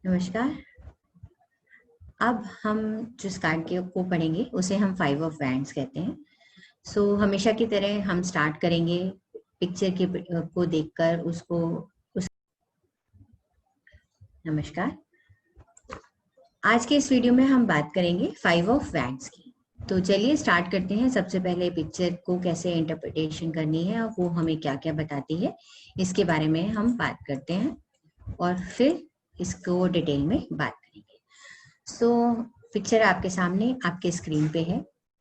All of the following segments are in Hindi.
नमस्कार। अब हम जिस कार्ड के को पढ़ेंगे उसे हम 5 ऑफ वैंड्स कहते हैं। हमेशा की तरह हम स्टार्ट करेंगे पिक्चर के को देखकर उसको उस नमस्कार। आज के इस वीडियो में हम बात करेंगे 5 ऑफ वैंड्स की। तो चलिए स्टार्ट करते हैं। सबसे पहले पिक्चर को कैसे इंटरप्रिटेशन करनी है और वो हमें क्या क्या बताती है इसके बारे में हम बात करते हैं और फिर इसको डिटेल में बात करेंगे। पिक्चर आपके सामने आपके स्क्रीन पे है।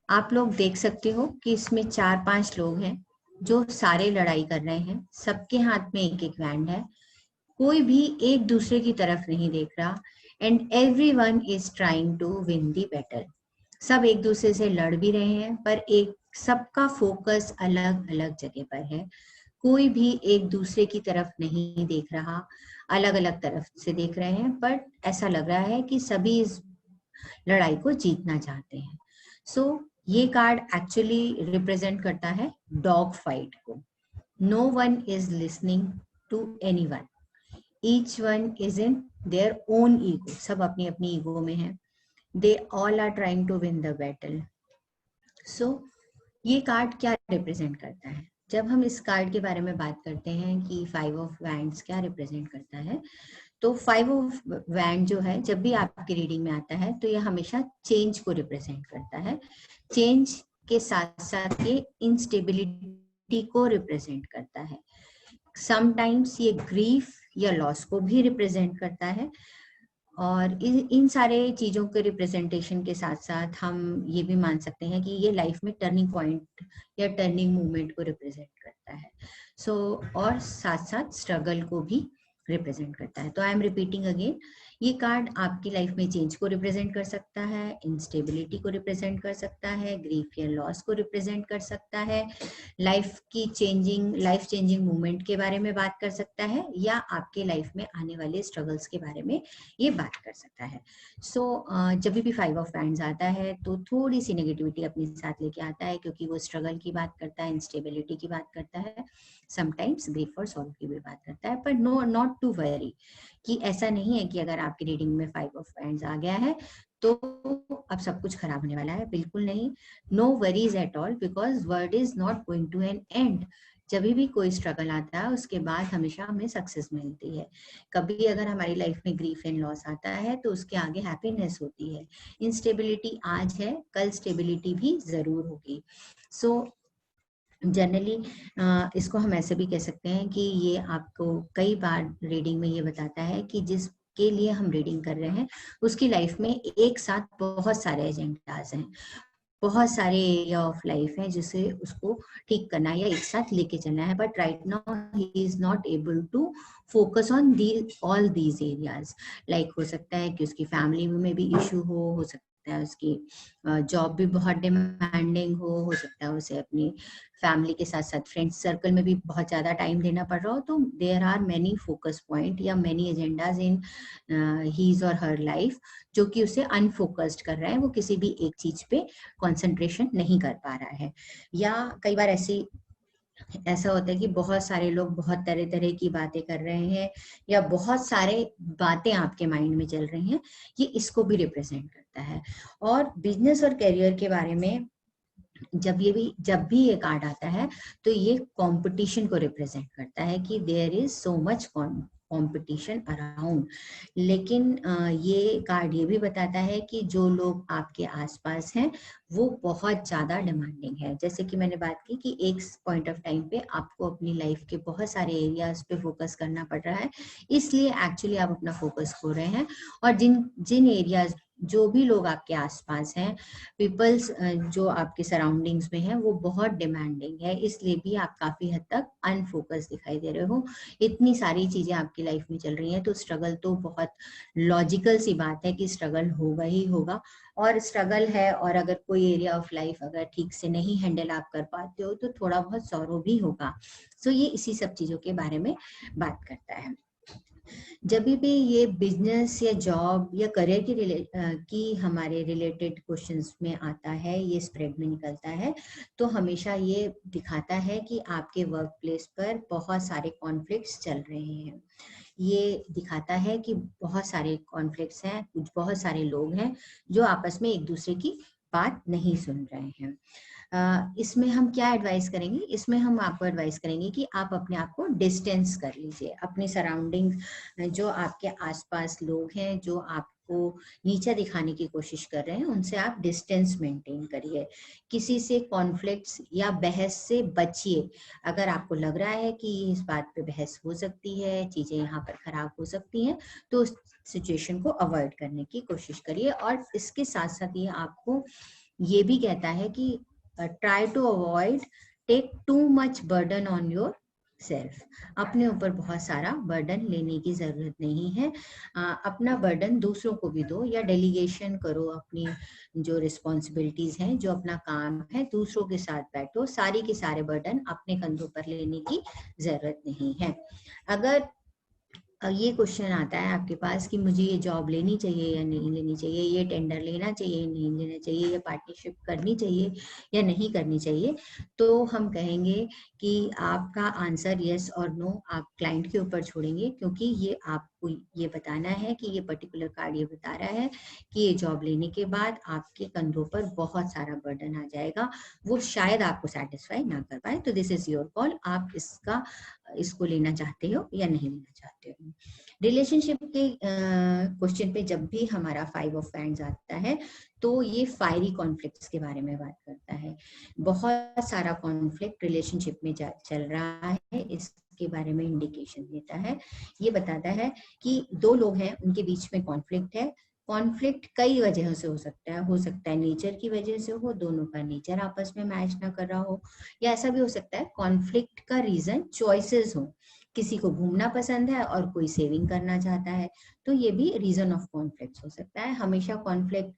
आप लोग देख सकते हो कि इसमें 4-5 लोग हैं जो सारे लड़ाई कर रहे हैं। सबके हाथ में एक एक वैंड है। कोई भी एक दूसरे की तरफ नहीं देख रहा and everyone is trying to win the battle. सब एक दूसरे से लड़ भी रहे हैं पर एक सबका फोकस अलग अलग जगह पर है। कोई भी एक दूसरे की तरफ नहीं देख रहा, अलग अलग तरफ से देख रहे हैं, पर ऐसा लग रहा है कि सभी इस लड़ाई को जीतना चाहते हैं। ये कार्ड एक्चुअली रिप्रेजेंट करता है डॉग फाइट को। No one is listening to anyone, each one is in their own ego. सब अपनी अपनी ईगो में है। They all are trying to win the battle. ये कार्ड क्या रिप्रेजेंट करता है? जब हम इस कार्ड के बारे में बात करते हैं कि 5 ऑफ वैंड्स क्या रिप्रेजेंट करता है, तो 5 ऑफ वैंड जो है जब भी आपकी रीडिंग में आता है तो ये हमेशा चेंज को रिप्रेजेंट करता है। चेंज के साथ साथ ये इंस्टेबिलिटी को रिप्रेजेंट करता है। समटाइम्स ये ग्रीफ या लॉस को भी रिप्रेजेंट करता है। और इन सारे चीजों के रिप्रेजेंटेशन के साथ साथ हम ये भी मान सकते हैं कि ये लाइफ में टर्निंग पॉइंट या टर्निंग मूवमेंट को रिप्रेजेंट करता है। और साथ साथ स्ट्रगल को भी रिप्रेजेंट करता है। तो आई एम रिपीटिंग अगेन, ये कार्ड आपकी लाइफ में चेंज को रिप्रेजेंट कर सकता है, इंस्टेबिलिटी को रिप्रेजेंट कर सकता है, ग्रीफ या लॉस को रिप्रेजेंट कर सकता है, लाइफ चेंजिंग मूवमेंट के बारे में बात कर सकता है, या आपके लाइफ में आने वाले स्ट्रगल्स के बारे में ये बात कर सकता है। जब भी 5 ऑफ वैंड्स आता है तो थोड़ी सी नेगेटिविटी अपने साथ लेके आता है, क्योंकि वो स्ट्रगल की बात करता है, इंस्टेबिलिटी की बात करता है, समटाइम्स ग्रीफ और सॉल्व की भी बात करता है। पर नॉट टू वरी, कि ऐसा नहीं है कि अगर आपकी रीडिंग में 5 ऑफ वैंड्स आ गया है तो अब सब कुछ खराब होने वाला है। बिल्कुल नहीं, no worries at all, because world is not going to an end. जब भी कोई स्ट्रगल आता है उसके बाद हमेशा हमें सक्सेस मिलती है। कभी अगर हमारी लाइफ में ग्रीफ एंड लॉस आता है तो उसके आगे हैप्पीनेस होती है। इंस्टेबिलिटी आज है, कल स्टेबिलिटी भी जरूर होगी। जनरली इसको हम ऐसे भी कह सकते हैं कि ये आपको कई बार रीडिंग में ये बताता है कि जिसके लिए हम रीडिंग कर रहे हैं उसकी लाइफ में एक साथ बहुत सारे एजेंडाज हैं, बहुत सारे एरिया ऑफ लाइफ है जिसे उसको ठीक करना है या एक साथ लेके चलना है। But right now he is not able to focus on all these areas. Like हो सकता है कि उसकी फैमिली में भी इशू हो सकता है उसकी जॉब भी बहुत डिमांडिंग हो सकता है उसे अपनी फैमिली के साथ साथ फ्रेंड्स सर्कल में भी बहुत ज्यादा टाइम देना पड़ रहा हो। तो there are many focus point या मेनी एजेंडाज इन हीज और हर लाइफ जो कि उसे अनफोकस्ड कर रहा है। वो किसी भी एक चीज पे कंसंट्रेशन नहीं कर पा रहा है। या कई बार ऐसा होता है कि बहुत सारे लोग बहुत तरह तरह की बातें कर रहे हैं या बहुत सारे बातें आपके माइंड में चल रही हैं, ये इसको भी रिप्रेजेंट करता है। और बिजनेस और करियर के बारे में जब भी ये कार्ड आता है तो ये कंपटीशन को रिप्रेजेंट करता है कि there is so much competition around. लेकिन ये कार्ड ये भी बताता है कि जो लोग आपके आसपास हैं वो बहुत ज्यादा डिमांडिंग है। जैसे कि मैंने बात की कि एक पॉइंट ऑफ टाइम पे आपको अपनी लाइफ के बहुत सारे एरियाज पे फोकस करना पड़ रहा है, इसलिए एक्चुअली आप अपना फोकस खो रहे हैं। और जिन एरियाज, जो भी लोग आपके आसपास हैं, पीपल्स जो आपके सराउंडिंग्स में है, वो बहुत डिमांडिंग है, इसलिए भी आप काफी हद तक अनफोकस दिखाई दे रहे हो। इतनी सारी चीजें आपकी लाइफ में चल रही हैं तो स्ट्रगल तो बहुत लॉजिकल सी बात है कि स्ट्रगल होगा ही होगा। और स्ट्रगल है, और अगर कोई एरिया ऑफ लाइफ अगर ठीक से नहीं हैंडल आप कर पाते हो तो थोड़ा बहुत सॉरो भी होगा। ये इसी सब चीजों के बारे में बात करता है। जब भी ये बिजनेस या जॉब या करियर की हमारे रिलेटेड क्वेश्चंस में आता है, ये स्प्रेड में निकलता है, तो हमेशा ये दिखाता है कि आपके वर्क प्लेस पर बहुत सारे कॉन्फ्लिक्ट्स चल रहे हैं। ये दिखाता है कि बहुत सारे कॉन्फ्लिक्ट्स हैं, कुछ बहुत सारे लोग हैं जो आपस में एक दूसरे की बात नहीं सुन रहे हैं। इसमें हम क्या एडवाइस करेंगे, इसमें हम आपको एडवाइस करेंगे कि आप अपने आप को डिस्टेंस कर लीजिए, अपने सराउंडिंग जो आपके आसपास लोग हैं जो आपको नीचा दिखाने की कोशिश कर रहे हैं, उनसे आप डिस्टेंस मेंटेन करिए। किसी से कॉन्फ्लिक्ट्स या बहस से बचिए। अगर आपको लग रहा है कि इस बात पे बहस हो सकती है, चीजें यहाँ पर खराब हो सकती हैं, तो उस सिचुएशन को अवॉइड करने की कोशिश करिए। और इसके साथ साथ ये आपको ये भी कहता है कि try to avoid take too much burden on yourself. अपने ऊपर बहुत सारा बर्डन लेने की जरूरत नहीं है। अपना बर्डन दूसरों को भी दो या डेलीगेशन करो। अपनी जो रिस्पॉन्सिबिलिटीज हैं, जो अपना काम है, दूसरों के साथ बैठो। सारी के सारे बर्डन अपने कंधों पर लेने की जरूरत नहीं है। अगर ये क्वेश्चन आता है आपके पास कि मुझे ये जॉब लेनी चाहिए या नहीं लेनी चाहिए, ये टेंडर लेना चाहिए या नहीं लेना चाहिए, ये पार्टनरशिप करनी चाहिए या नहीं करनी चाहिए, तो हम कहेंगे कि आपका आंसर यस और नो आप क्लाइंट के ऊपर छोड़ेंगे, क्योंकि ये आपको ये बताना है कि ये पर्टिकुलर कार्ड ये बता रहा है कि ये जॉब लेने के बाद आपके कंधों पर बहुत सारा बर्डन आ जाएगा, वो शायद आपको सेटिस्फाई ना कर पाए। तो दिस इज योर कॉल, आप इसको लेना चाहते हो या नहीं लेना चाहते हो। रिलेशनशिप के क्वेश्चन पे जब भी हमारा 5 ऑफ वैंड्स आता है तो ये फायरी कॉन्फ्लिक्ट्स के बारे में बात करता है। बहुत सारा कॉन्फ्लिक्ट रिलेशनशिप में चल रहा है, इसके बारे में इंडिकेशन देता है। ये बताता है कि दो लोग हैं, उनके बीच में कॉन्फ्लिक्ट है। कॉन्फ्लिक्ट कई वजहों से हो सकता है नेचर की वजह से हो, दोनों का नेचर आपस में मैच ना कर रहा हो, या ऐसा भी हो सकता है कॉन्फ्लिक्ट का रीजन चॉइसेस हो। किसी को घूमना पसंद है और कोई सेविंग करना चाहता है, तो ये भी रीजन ऑफ कॉन्फ्लिक्ट हो सकता है। हमेशा कॉन्फ्लिक्ट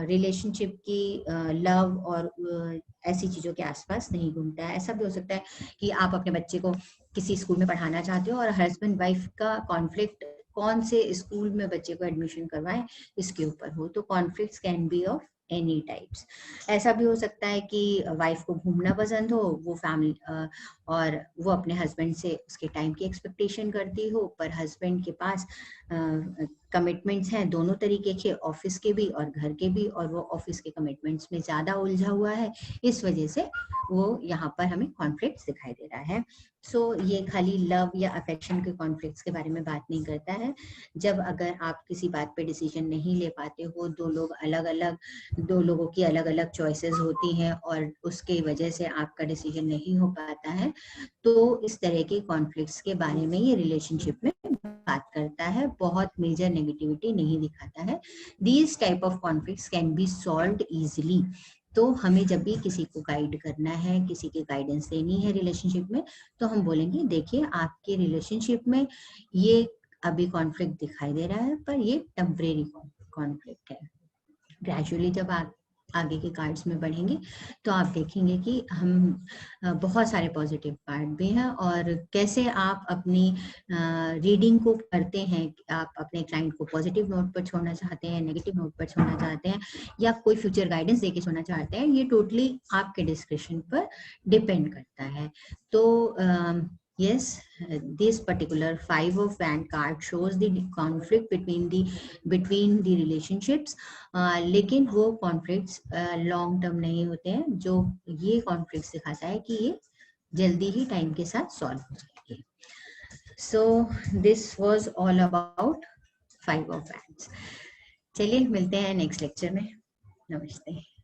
रिलेशनशिप की लव और ऐसी चीजों के आसपास नहीं घूमता है। ऐसा भी हो सकता है कि आप अपने बच्चे को किसी स्कूल में पढ़ाना चाहते हो और हस्बैंड वाइफ का कॉन्फ्लिक्ट कौन से स्कूल में बच्चे को एडमिशन करवाएं इसके ऊपर हो। तो conflicts can be of any types. ऐसा भी हो सकता है कि वाइफ को घूमना पसंद हो, वो फैमिली और वो अपने हस्बैंड से उसके टाइम की एक्सपेक्टेशन करती हो, पर हस्बैंड के पास कमिटमेंट्स हैं दोनों तरीके के, ऑफिस के भी और घर के भी, और वो ऑफिस के कमिटमेंट्स में ज्यादा उलझा हुआ है। इस वजह से वो यहाँ पर हमें कॉन्फ्लिक्ट्स दिखाई दे रहा है। सो ये खाली लव या अफेक्शन के कॉन्फ्लिक्ट्स के बारे में बात नहीं करता है। जब अगर आप किसी बात पे डिसीजन नहीं ले पाते हो, दो लोगों की अलग अलग चॉइसेस होती हैं और उसके वजह से आपका डिसीजन नहीं हो पाता है, तो इस तरह के कॉन्फ्लिक्ट्स के बारे में ये रिलेशनशिप में बात करता है। बहुत मेजर नेगेटिविटी नहीं दिखाता है। These type of conflicts can be solved easily. तो हमें जब भी किसी को गाइड करना है, किसी की गाइडेंस लेनी है रिलेशनशिप में, तो हम बोलेंगे देखिए आपके रिलेशनशिप में ये अभी कॉन्फ्लिक्ट दिखाई दे रहा है, पर ये टेम्परेरी कॉन्फ्लिक्ट है। ग्रेजुअली जब आप आगे के कार्ड्स में बढ़ेंगे तो आप देखेंगे कि हम बहुत सारे पॉजिटिव कार्ड भी हैं, और कैसे आप अपनी रीडिंग को करते हैं। आप अपने क्लाइंट को पॉजिटिव नोट पर छोड़ना चाहते हैं, नेगेटिव नोट पर छोड़ना चाहते हैं, या कोई फ्यूचर गाइडेंस देके छोड़ना चाहते हैं, ये टोटली आपके डिस्क्रिप्शन पर डिपेंड करता है। तो yes, this particular 5 of Wands card shows the conflict between the relationships, लेकिन वो कॉन्फ्लिक्ट्स लॉन्ग टर्म नहीं होते हैं। जो ये कॉन्फ्लिक्ट्स दिखाता है कि ये जल्दी ही टाइम के साथ सॉल्व हो जाएंगे। So this was all about 5 of Wands। चलिए मिलते हैं नेक्स्ट लेक्चर में। नमस्ते।